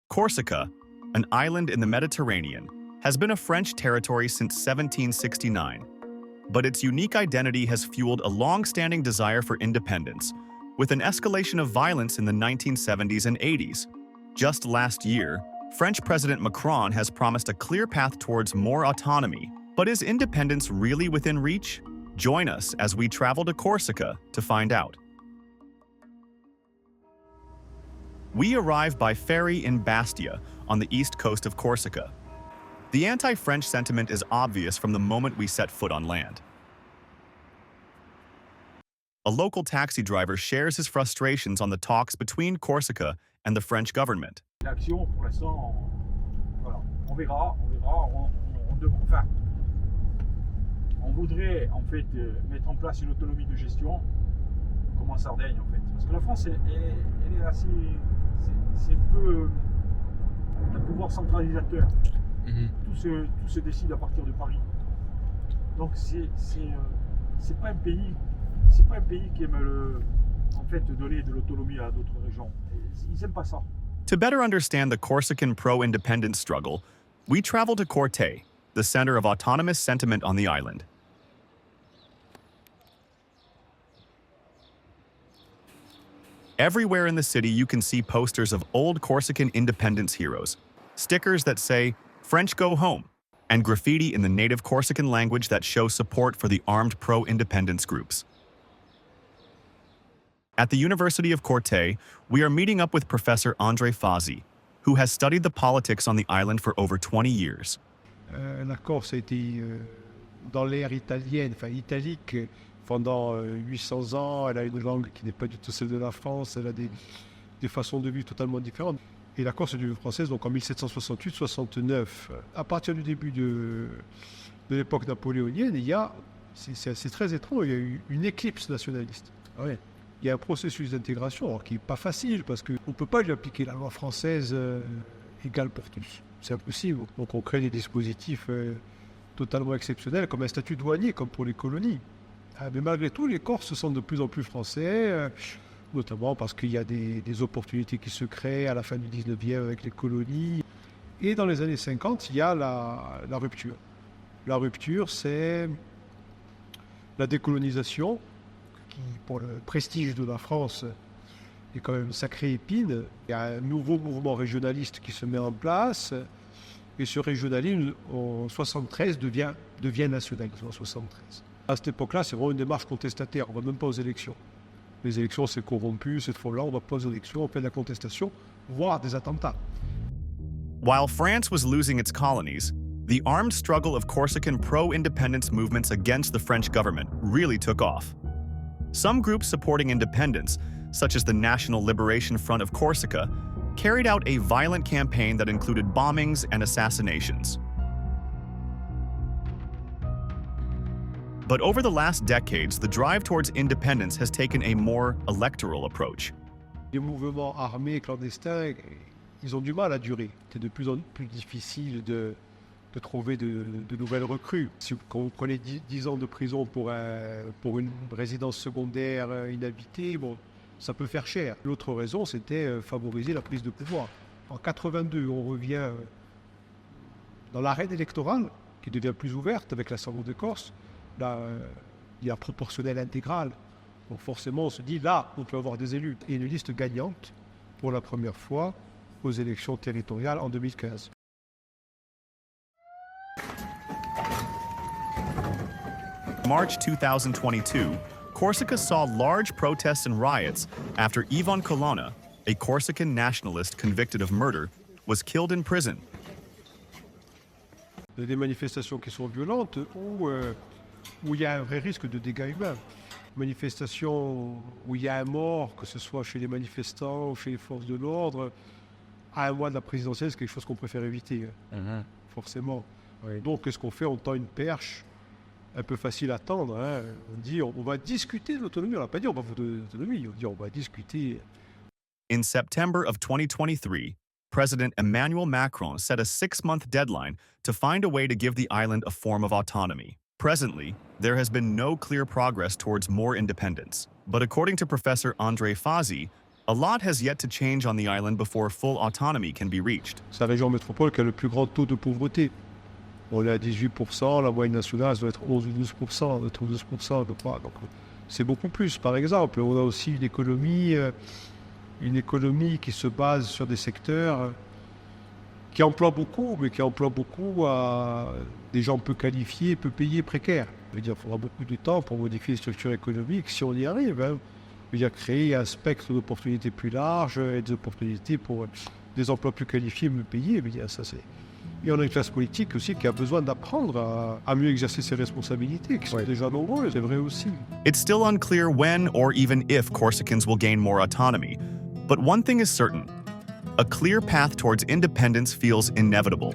Corsica, an island in the Mediterranean, has been a French territory since 1769, but its unique identity has fueled a long-standing desire for independence, with an escalation of violence in the 1970s and 80s. Just last year, French President Macron has promised a clear path towards more autonomy, but is independence really within reach? Join us as we travel to Corsica to find out. We arrive by ferry in Bastia, on the east coast of Corsica. The anti-French sentiment is obvious from the moment we set foot on land. A local taxi driver shares his frustrations on the talks between Corsica and the French government. L'action, pour l'instant, voilà, on verra, on voudrait en fait mettre en place une autonomie de gestion, comme en Sardaigne en fait. Parce que la France, elle est assez, c'est un peu un pouvoir centralisateur. Tout se décide à partir de Paris. Donc c'est pas un pays qui aime en fait donner de l'autonomie à d'autres régions. Ils aiment pas ça. To better understand the Corsican pro-independence struggle, we travel to Corte, the center of autonomous sentiment on the island. Everywhere in the city you can see posters of old Corsican independence heroes, stickers that say, "French go home," and graffiti in the native Corsican language that show support for the armed pro-independence groups. At the University of Corte, we are meeting up with Professor André Fazi, who has studied the politics on the island for over 20 years. La Corse a été dans l'ère italienne, enfin italique, pendant 800 ans. Elle a une langue qui n'est pas du tout celle de la France. Elle a des façons de vivre totalement différentes. Et la Corse est devenue française donc en 1768-69. À partir du début de l'époque napoléonienne, c'est très étrange, il y a eu une éclipse nationaliste. Ouais. Il y a un processus d'intégration qui n'est pas facile parce qu'on ne peut pas lui appliquer la loi française égale pour tous. C'est impossible. Donc on crée des dispositifs totalement exceptionnels comme un statut douanier, comme pour les colonies. Mais malgré tout, les Corses se sentent de plus en plus français, notamment parce qu'il y a des opportunités qui se créent à la fin du 19e avec les colonies. Et dans les années 50, il y a la rupture. La rupture, c'est la décolonisation, qui, pour le prestige de la France, est quand même une sacrée épine. Il y a un nouveau mouvement régionaliste qui se met en place. Et ce régionalisme, en 1973, devient nationaliste, en 1973. À cette époque-là, c'est vraiment une démarche contestataire. On ne va même pas aux élections. Les élections, c'est corrompu. Cette fois-là, on ne va pas aux élections. On fait de la contestation, voire des attentats. While France was losing its colonies, the armed struggle of Corsican pro-independence movements against the French government really took off. Some groups supporting independence, such as the National Liberation Front of Corsica, carried out a violent campaign that included bombings and assassinations. But over the last decades, the drive towards independence has taken a more electoral approach. Les mouvements armés clandestins, ils ont du mal à durer. C'est de plus en plus difficile de trouver de nouvelles recrues. Quand vous prenez 10 ans de prison pour une résidence secondaire inhabitée, bon, ça peut faire cher. L'autre raison, c'était favoriser la prise de pouvoir. En 82, on revient dans l'arène électorale, qui devient plus ouverte avec l'Assemblée de Corse. Là, il y a proportionnel intégral. Donc forcément, on se dit, là, on peut avoir des élus. Et une liste gagnante, pour la première fois, aux élections territoriales en 2015. March 2022, Corsica saw large protests and riots after Ivan Colonna, a Corsican nationalist convicted of murder, was killed in prison. Des manifestations qui sont violentes où il y a un vrai risque de dégâts humains. Manifestations où il y a un mort, que ce soit chez les manifestants ou chez les forces de l'ordre, à un mois de la présidentielle, c'est quelque chose qu'on préfère éviter, forcément. Oui. Donc, qu'est-ce qu'on fait? On tend une perche un peu facile à tendre. Hein. On dit on va discuter de l'autonomie. On n'a pas dit on va voter de l'autonomie. On dit on va discuter. In September of 2023, President Emmanuel Macron set a 6-month deadline to find a way to give the island a form of autonomy. Presently, there has been no clear progress towards more independence. But according to Professor André Fazi, A lot has yet to change on the island before full autonomy can be reached. C'est la région métropole qui a le plus grand taux de pauvreté. On est à 18%, la moyenne nationale ça doit être 11 ou 12%, doit être 12%, je crois. Donc, c'est beaucoup plus. Par exemple, on a aussi une économie qui se base sur des secteurs qui emploient beaucoup, mais qui emploient beaucoup à des gens peu qualifiés, peu payés, précaires. Je veux dire, il faudra beaucoup de temps pour modifier les structures économiques si on y arrive. Hein. Je veux dire, créer un spectre d'opportunités plus large et des opportunités pour des emplois plus qualifiés, mieux payés. Je veux dire, ça, c'est... Et on a une classe politique aussi qui a besoin d'apprendre à mieux exercer ses responsabilités, qui sont déjà nombreuses, c'est vrai aussi. It's still unclear when or even if Corsicans will gain more autonomy. But one thing is certain. A clear path towards independence feels inevitable.